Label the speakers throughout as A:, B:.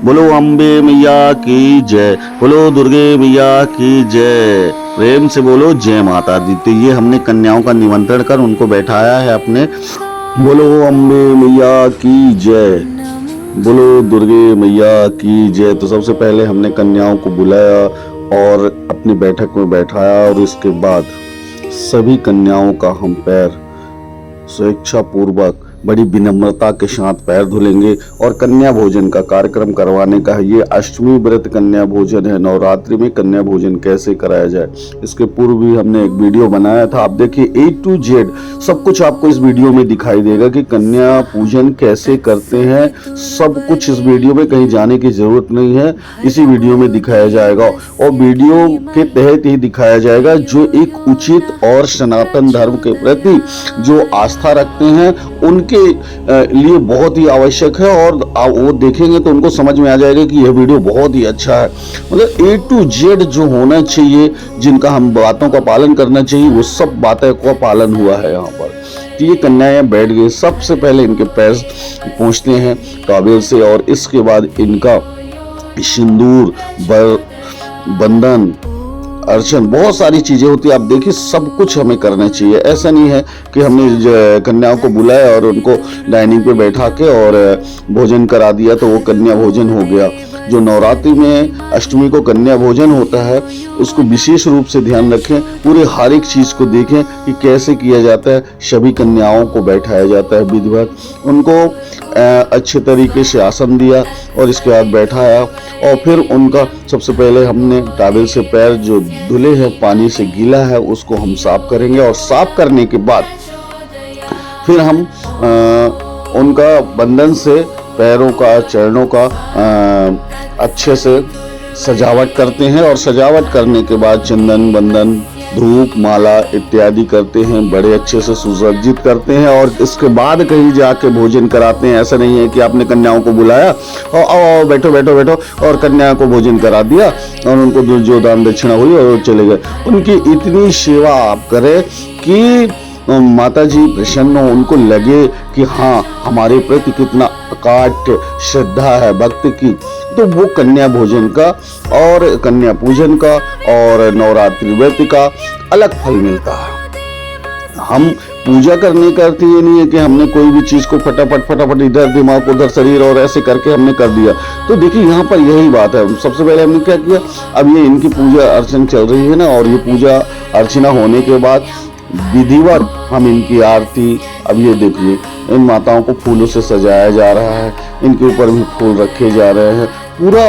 A: बोलो अम्बे मैया की जय, बोलो दुर्गे मैया की जय। प्रेम से बोलो जय माता दी। तो ये हमने कन्याओं का निमंत्रण कर उनको बैठाया है अपने। बोलो अम्बे मैया की जय, बोलो दुर्गे मैया की जय। तो सबसे पहले हमने कन्याओं को बुलाया और अपनी बैठक में बैठाया और इसके बाद सभी कन्याओं का हम पैर स्वेच्छा पूर्वक बड़ी विनम्रता के साथ पैर धुलेंगे और कन्या भोजन का कार्यक्रम करवाने का है। ये अष्टमी व्रत कन्या भोजन है। नवरात्रि में कन्या भोजन कैसे कराया जाए, इसके पूर्व भी हमने एक वीडियो बनाया था। आप देखिए A to Z सब कुछ आपको इस वीडियो में दिखाई देगा कि कन्या पूजन कैसे करते हैं। सब कुछ इस वीडियो में, कहीं जाने की जरूरत नहीं है, इसी वीडियो में दिखाया जाएगा और वीडियो के तहत ही दिखाया जाएगा जो एक उचित और सनातन धर्म के प्रति जो आस्था रखते हैं उनके लिए बहुत ही आवश्यक है। और वो देखेंगे तो उनको समझ में आ जाएगा कि यह वीडियो बहुत ही अच्छा है। मतलब A to Z जो होना चाहिए, जिनका हम बातों का पालन करना चाहिए, वो सब बातें का पालन हुआ है यहाँ पर। तो ये कन्याएं बैठ गई। सबसे पहले इनके पैर पोंछते हैं टॉवेल से और इसके बाद इनका सिंदूर, बंधन, अर्चन, बहुत सारी चीजें होती है। आप देखिए सब कुछ हमें करना चाहिए। ऐसा नहीं है कि हमने कन्याओं को बुलाया और उनको डाइनिंग पे बैठा के और भोजन करा दिया तो वो कन्या भोजन हो गया। जो नवरात्रि में अष्टमी को कन्या भोजन होता है उसको विशेष रूप से ध्यान रखें। पूरे हर एक चीज को देखें कि कैसे किया जाता है। सभी कन्याओं को बैठाया जाता है विधिवत, उनको अच्छे तरीके से आसन दिया और इसके बाद बैठाया और फिर उनका सबसे पहले हमने टॉवेल से पैर जो धुले हैं, पानी से गीला है, उसको हम साफ करेंगे और साफ करने के बाद फिर हम उनका बंधन से पैरों का, चरणों का अच्छे से सजावट करते हैं और सजावट करने के बाद चंदन, बंधन, धूप, माला इत्यादि करते हैं, बड़े अच्छे से सुसज्जित करते हैं और इसके बाद कहीं जाके भोजन कराते हैं। ऐसा नहीं है कि आपने कन्याओं को बुलाया और आओ बैठो बैठो बैठो और कन्या को भोजन करा दिया और उनको जो दान दक्षिणा हुई और चले गए। उनकी इतनी सेवा आप करें कि माता जी प्रसन्न हो, उनको लगे कि हाँ हमारे प्रति कितना अकाट श्रद्धा है भक्ति की। तो वो कन्या भोजन का और कन्या पूजन का और नवरात्रि व्रत का अलग फल मिलता है। हम पूजा करने का अर्थ ये नहीं है कि हमने कोई भी चीज को फटाफट इधर दिमाग उधर शरीर और ऐसे करके हमने कर दिया। तो देखिए यहाँ पर यही बात है। सबसे पहले हमने क्या किया, अब ये इनकी पूजा अर्चना चल रही है ना, और ये पूजा अर्चना होने के बाद विधिवत हम इनकी आरती, अब ये देखिए इन माताओं को फूलों से सजाया जा रहा है, इनके ऊपर भी फूल रखे जा रहे हैं। पूरा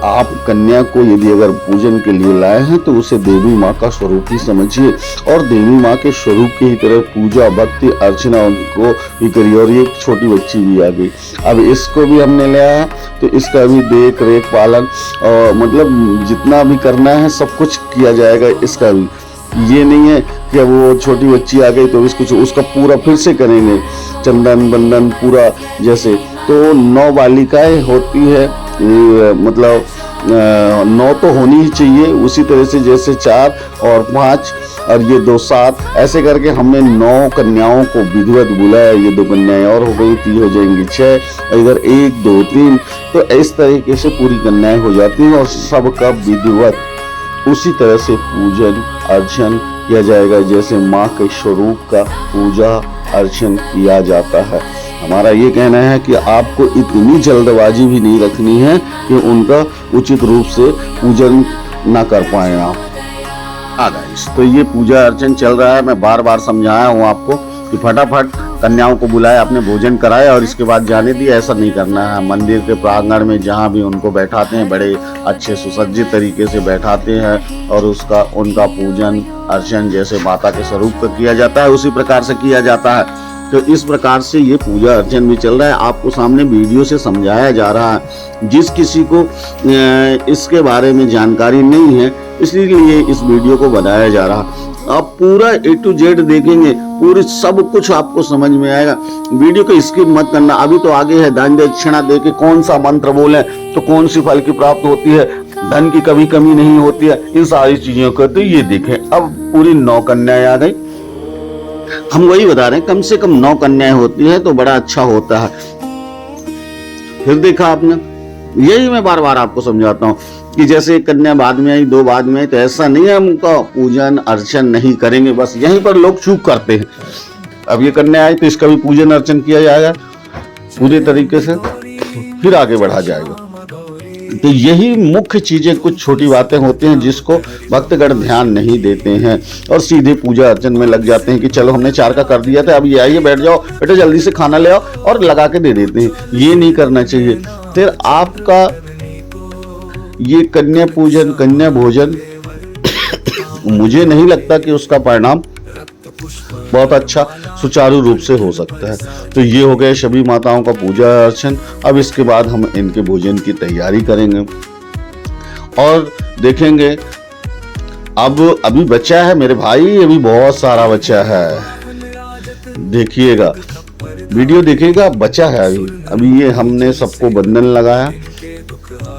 A: आप कन्या को यदि अगर पूजन के लिए लाए हैं तो उसे देवी माँ का स्वरूप ही समझिए और देवी माँ के स्वरूप की ही तरह पूजा, भक्ति, अर्चना उनको भी करिए। और ये छोटी बच्ची भी आ गई, अब इसको भी हमने लिया है तो इसका भी देख रेख पालन और मतलब जितना भी करना है सब कुछ किया जाएगा इसका भी। ये नहीं है कि अब वो छोटी बच्ची आ गई तो उसका पूरा फिर से करेंगे चंदन बंदन पूरा जैसे। तो 9 बालिकाएं होती है, मतलब 9 तो होनी ही चाहिए उसी तरह से जैसे 4 और 5 और ये 2 7 ऐसे करके हमने 9 कन्याओं को विधिवत बुलाया। ये 2 कन्याएं और हो गई, 3 हो जाएंगी 6, इधर 1 2 3। तो इस तरीके से पूरी कन्याएं हो जाती हैं और सबका विधिवत उसी तरह से पूजन अर्चन किया जाएगा जैसे माँ के स्वरूप का पूजा अर्चन किया जाता है। हमारा ये कहना है कि आपको इतनी जल्दबाजी भी नहीं रखनी है कि उनका उचित रूप से पूजन ना कर पाए आप। तो ये पूजा अर्चन चल रहा है। मैं बार बार समझाया हूँ आपको कि फटाफट कन्याओं को बुलाया, आपने भोजन कराया और इसके बाद जाने दिया, ऐसा नहीं करना है। मंदिर के प्रांगण में जहाँ भी उनको बैठाते हैं बड़े अच्छे सुसज्जित तरीके से बैठाते हैं और उनका पूजन अर्चन जैसे माता के स्वरूप का किया जाता है उसी प्रकार से किया जाता है। तो इस प्रकार से ये पूजा अर्चन भी चल रहा है, आपको सामने वीडियो से समझाया जा रहा है। जिस किसी को इसके बारे में जानकारी नहीं है इसलिए इस वीडियो को बनाया जा रहा है। आप पूरा A to Z देखेंगे, पूरी सब कुछ आपको समझ में आएगा। वीडियो को स्किप मत करना। अभी तो आगे है दान दक्षिणा दे के कौन सा मंत्र बोले तो कौन सी फल की प्राप्त होती है, धन की कभी कमी नहीं होती है, इन सारी चीजों को तो ये देखें। अब पूरी 9 कन्याएं आ गई। हम वही बता रहे हैं, कम से कम 9 कन्याएं होती है तो बड़ा अच्छा होता है। फिर देखा आपने यही मैं बार बार आपको समझाता हूँ कि जैसे एक कन्या बाद में आई, दो बाद में आई, तो ऐसा नहीं है हम उनका पूजन अर्चन नहीं करेंगे, बस यहीं पर लोग चूक करते हैं। अब ये कन्या आई तो इसका भी पूजन अर्चन किया जाएगा पूरे तरीके से, फिर आगे बढ़ा जाएगा। तो यही मुख्य चीजें, कुछ छोटी बातें होती हैं जिसको भक्तगण ध्यान नहीं देते हैं और सीधे पूजा अर्चन में लग जाते हैं कि चलो हमने 4 का कर दिया था, अब ये आइए बैठ जाओ बेटा, जल्दी से खाना ले आओ, और लगा के दे देते हैं। ये नहीं करना चाहिए। फिर आपका ये कन्या पूजन, कन्या भोजन मुझे नहीं लगता कि उसका परिणाम बहुत अच्छा सुचारू रूप से हो सकता है। तो ये हो गए सभी माताओं का पूजा अर्चन। अब इसके बाद हम इनके भोजन की तैयारी करेंगे और देखेंगे। अब अभी बचा है मेरे भाई, अभी बहुत सारा बचा है, देखिएगा, वीडियो देखिएगा, बचा है अभी ये हमने सबको बंधन लगाया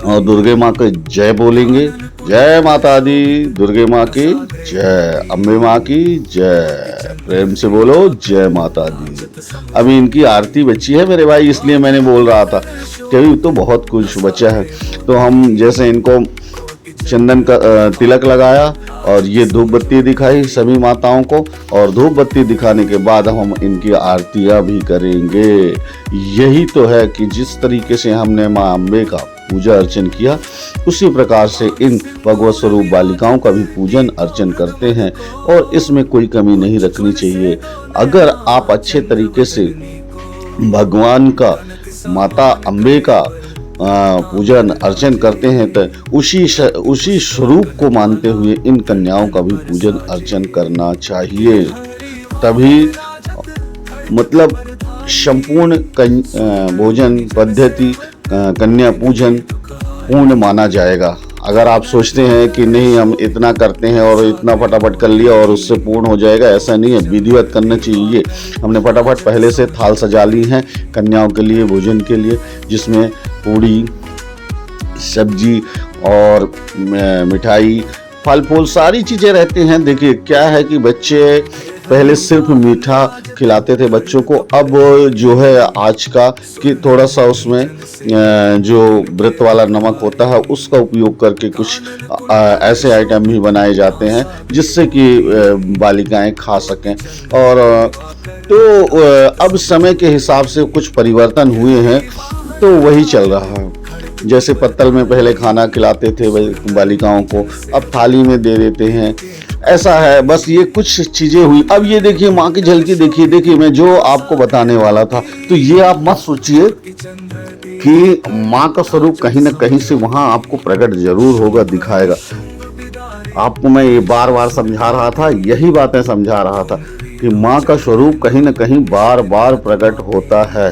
A: और दुर्गे माँ के जय बोलेंगे। जय माता दी, दुर्गे माँ की जय, अम्बे माँ की जय, प्रेम से बोलो जय माता दी। अभी इनकी आरती बची है मेरे भाई, इसलिए मैंने बोल रहा था कि तो बहुत कुछ बचा है। तो हम जैसे इनको चंदन का तिलक लगाया और ये धूप बत्ती दिखाई सभी माताओं को, और धूप बत्ती दिखाने के बाद हम इनकी आरतियां भी करेंगे। यही तो है कि जिस तरीके से हमने माँ अम्बे का पूजा अर्चन किया, उसी प्रकार से इन भगवत स्वरूप बालिकाओं का भी पूजन अर्चन करते हैं और इसमें कोई कमी नहीं रखनी चाहिए। अगर आप अच्छे तरीके से भगवान का, माता अम्बे का पूजन अर्चन करते हैं तो उसी स्वरूप को मानते हुए इन कन्याओं का भी पूजन अर्चन करना चाहिए। तभी मतलब संपूर्ण भोजन पद्धति, कन्या पूजन पूर्ण माना जाएगा। अगर आप सोचते हैं कि नहीं हम इतना करते हैं और इतना फटाफट कर लिया और उससे पूर्ण हो जाएगा, ऐसा नहीं है, विधिवत करना चाहिए। हमने फटाफट पहले से थाल सजा ली हैं कन्याओं के लिए, भोजन के लिए, जिसमें पूड़ी, सब्जी और मिठाई, फल फूल सारी चीज़ें रहती हैं। देखिए क्या है कि बच्चे पहले सिर्फ मीठा खिलाते थे बच्चों को, अब जो है आज का कि थोड़ा सा उसमें जो व्रत वाला नमक होता है उसका उपयोग करके कुछ ऐसे आइटम भी बनाए जाते हैं जिससे कि बालिकाएं खा सकें। और तो अब समय के हिसाब से कुछ परिवर्तन हुए हैं, तो वही चल रहा है। जैसे पत्तल में पहले खाना खिलाते थे बालिकाओं को, अब थाली में दे देते हैं, ऐसा है। बस ये कुछ चीज़ें हुई। अब ये देखिए माँ की झलकी, देखिए मैं जो आपको बताने वाला था, तो ये आप मत सोचिए कि माँ का स्वरूप कहीं ना कहीं से वहाँ आपको प्रकट जरूर होगा, दिखाएगा। आपको मैं ये बार बार समझा रहा था, यही बातें समझा रहा था कि माँ का स्वरूप कहीं ना कहीं बार बार प्रकट होता है।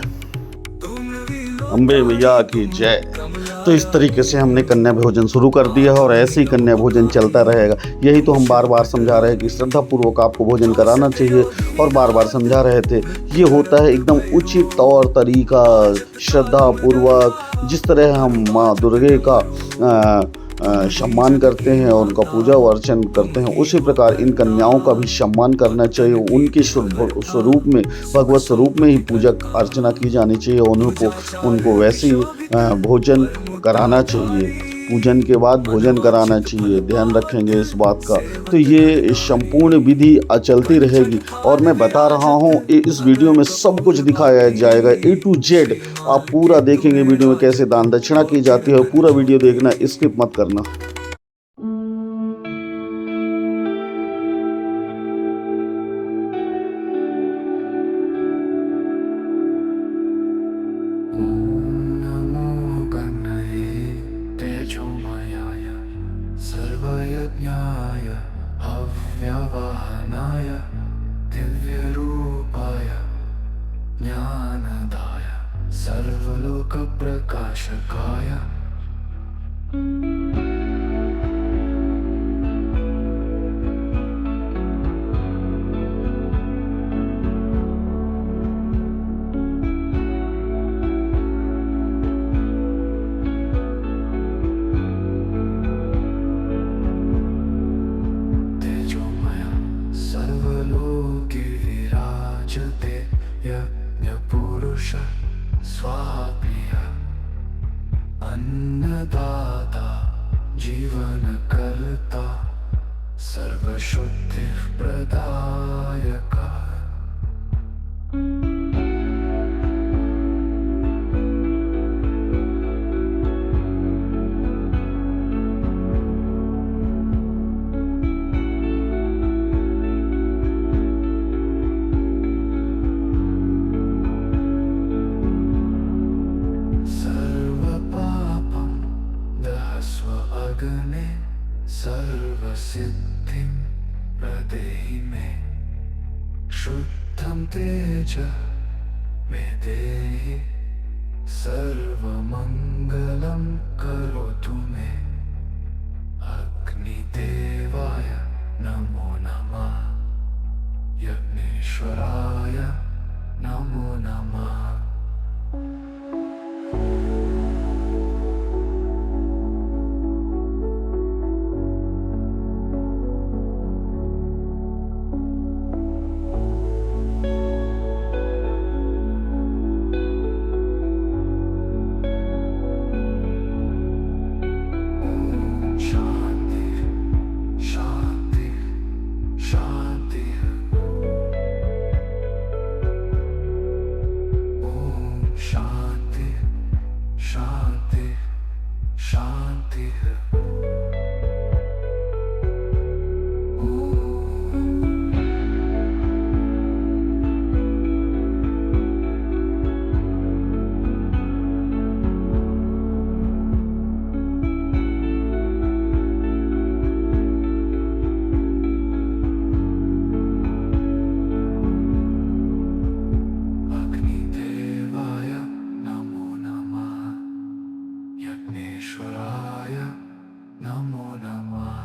A: अम्बे मैया की जय। तो इस तरीके से हमने कन्या भोजन शुरू कर दिया और ऐसे ही कन्या भोजन चलता रहेगा। यही तो हम बार बार समझा रहे हैं कि श्रद्धापूर्वक आपको भोजन कराना चाहिए, और बार बार समझा रहे थे ये होता है एकदम उचित तौर तरीका, श्रद्धापूर्वक। जिस तरह हम माँ दुर्गे का सम्मान करते हैं और उनका पूजा अर्चन करते हैं, उसी प्रकार इन कन्याओं का भी सम्मान करना चाहिए। उनके स्वरूप में, भगवत स्वरूप में ही पूजा अर्चना की जानी चाहिए। उनको वैसे ही भोजन कराना चाहिए, पूजन के बाद भोजन कराना चाहिए। ध्यान रखेंगे इस बात का। तो ये संपूर्ण विधि चलती रहेगी और मैं बता रहा हूँ इस वीडियो में सब कुछ दिखाया जाएगा, A to Z। आप पूरा देखेंगे वीडियो में कैसे दान दक्षिणा की जाती है। पूरा वीडियो देखना, स्किप मत करना।
B: सर्वयज्ञाय हव्यवाहनाय दिव्यरूपाय ज्ञानदाय सर्वलोकप्रकाशकाय यज्ञपुरुष स्वाप्रिय अन्नदाता जीवनकर्ता सर्वशुद्धिः प्रदायकः सर्वपापं दहस्व अग्ने सर्वसिद्धिं प्रदेहि मे शुद्धं तेज मे देहि सर्वमङ्गलं करोतु मे अग्निदेवाय नमो नमः यज्ञेश्वराय नमो नमः यज्ञेश्वराय नमो नमः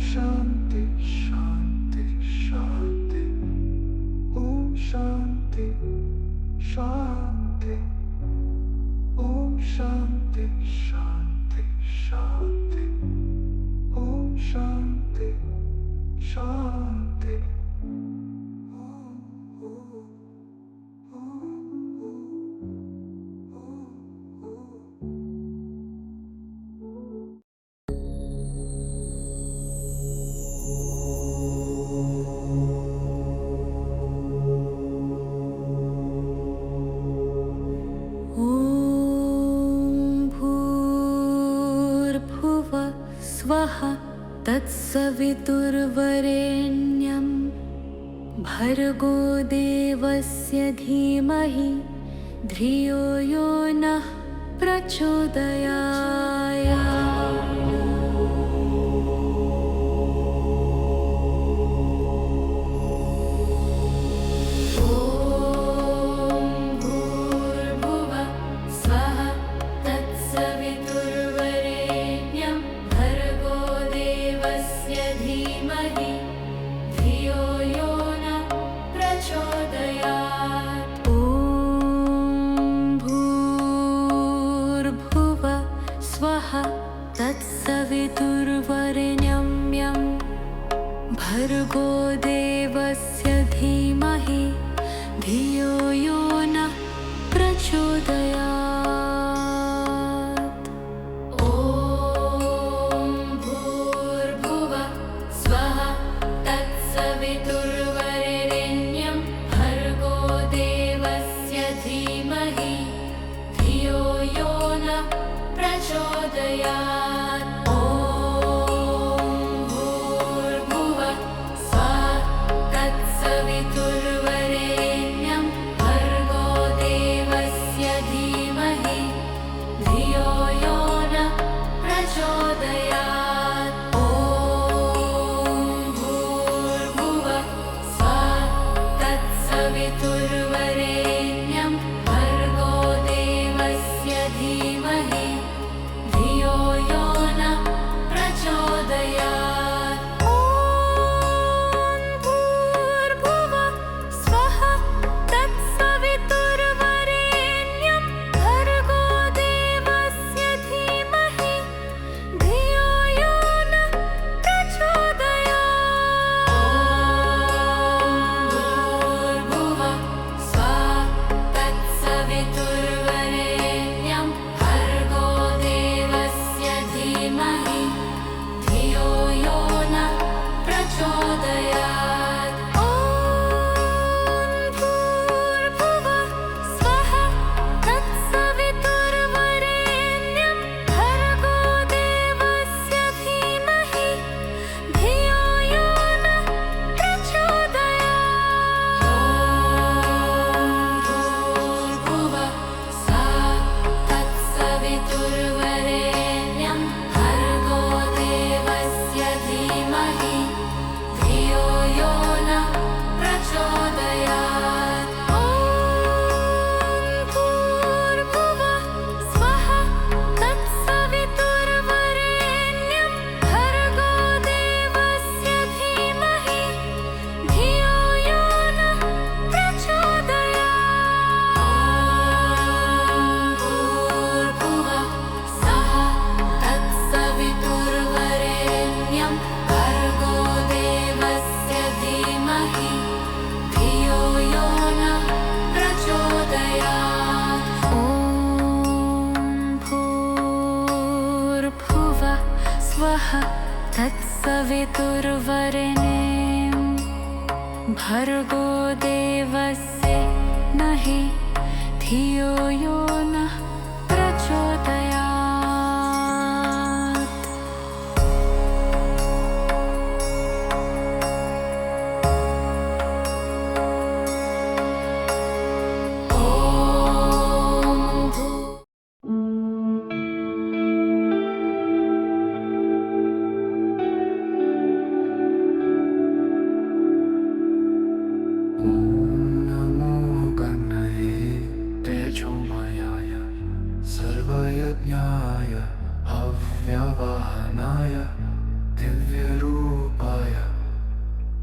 B: शांति शांति शांति ओम शांति शांति ओम शांति शांति शांति ओम शांति शांति
C: स्वः तत्सवितुर्वरेण्यं भर्गो देवस्य धीमहि धियो यो नः प्रचोदयात्। तत्सवितुर्वरेण्यं भर्गो देवस्य धीमहि धियो यो नः प्रचोदयात्। ॐ भूर्भुवः स्वः तत्सवितुर्वरेण्यं भर्गो देवस्य धीमहि धियो यो नः प्रचोदयात्। सवितुर्वरेण्यं भर्गो देवस्य धीमहि सवितुर्वरेण्यं भर्गो देवस्य नहि धियो यो नः प्रचोदयात्।
B: नमो गणये तेजोमयाय सर्वयज्ञाय हव्यवाहनाय दिव्यरूपाय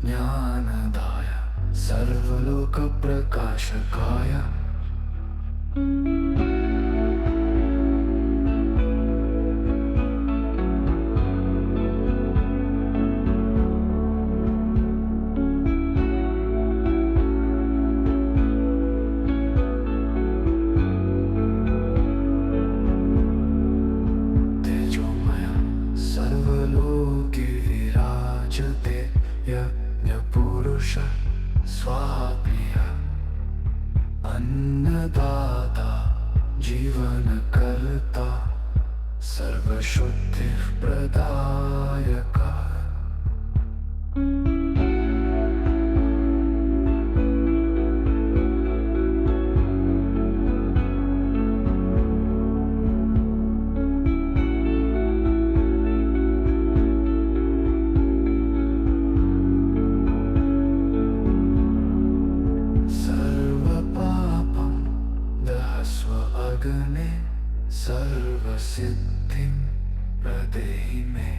B: ज्ञानदाय सर्वलोकप्रकाशकाय तेजोमय सर्वलोके विराजते यज्ञपुरुष स्वाप्रिय अन्नदाता जीवनकर्ता सर्वशुद्धिप्रदायक। सर्वपापं दहस्व अग्ने सर्वसिद्धिं प्रदेहि मे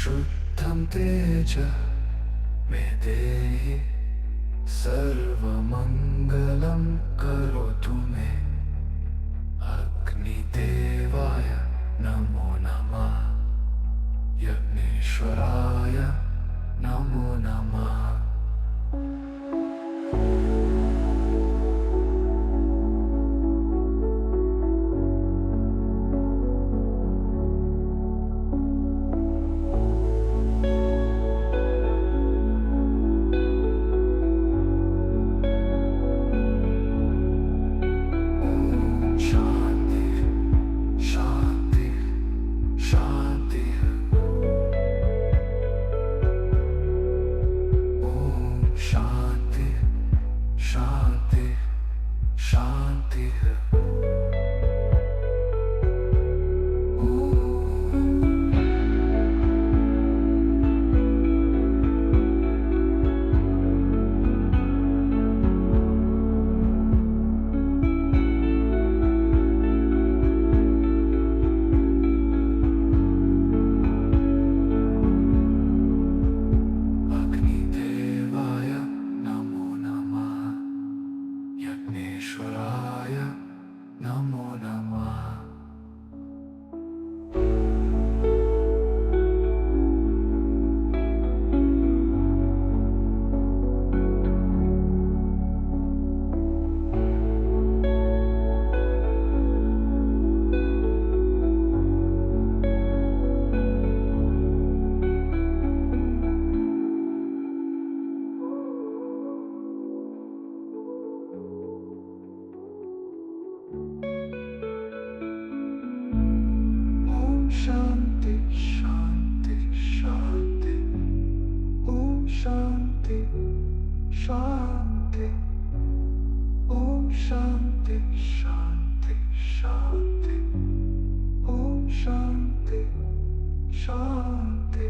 B: शुद्धं तेज मे देहि सर्वमङ्गलं करोतु मे। अग्निदेवाय नमो नमः यज्ञेश्वराय नमो नमः। शांति शांति शांति। ओम शांति शांति शांति। अग्निदेवाय नमो नमः यज्ञेश्वराय नमो नमः। ओम शांति शांति शांति। ओम शांति शांति। ओम शांति शांति शांति। ओम शांति शांति।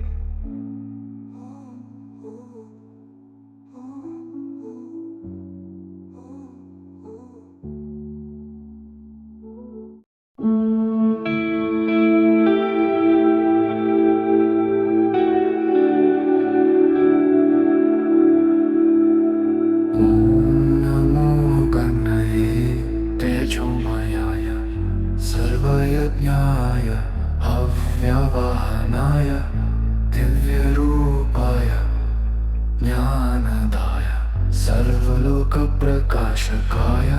B: नमो गणये तेजोमयाय सर्वयज्ञाय हव्यवाहनाय दिव्यरूपाय ज्ञानदाय सर्वलोकप्रकाशकाय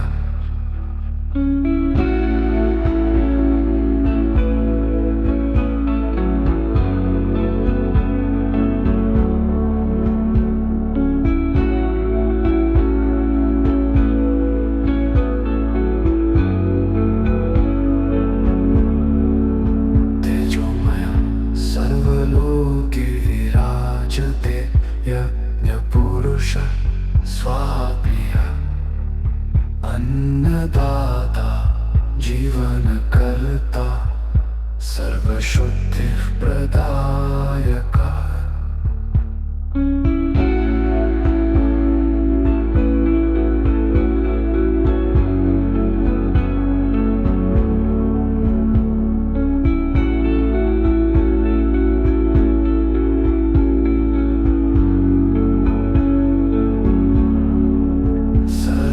B: जीवन करता सर्वशुद्धि प्रदायका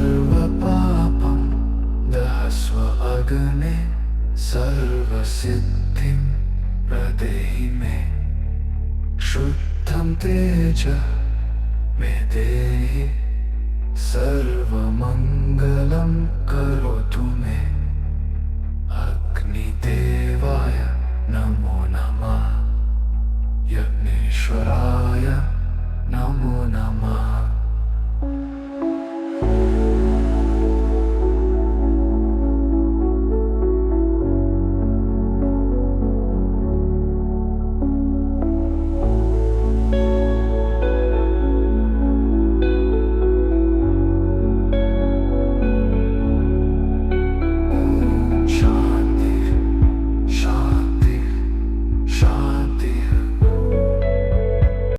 B: सर्वपापं दहस्व अग्ने सर्वसिद्धिं प्रदेहि मे शुद्धं तेज मे देहि सर्वमङ्गलं करोतु मे अग्निदेवाय नमो नमः यज्ञेश्वराय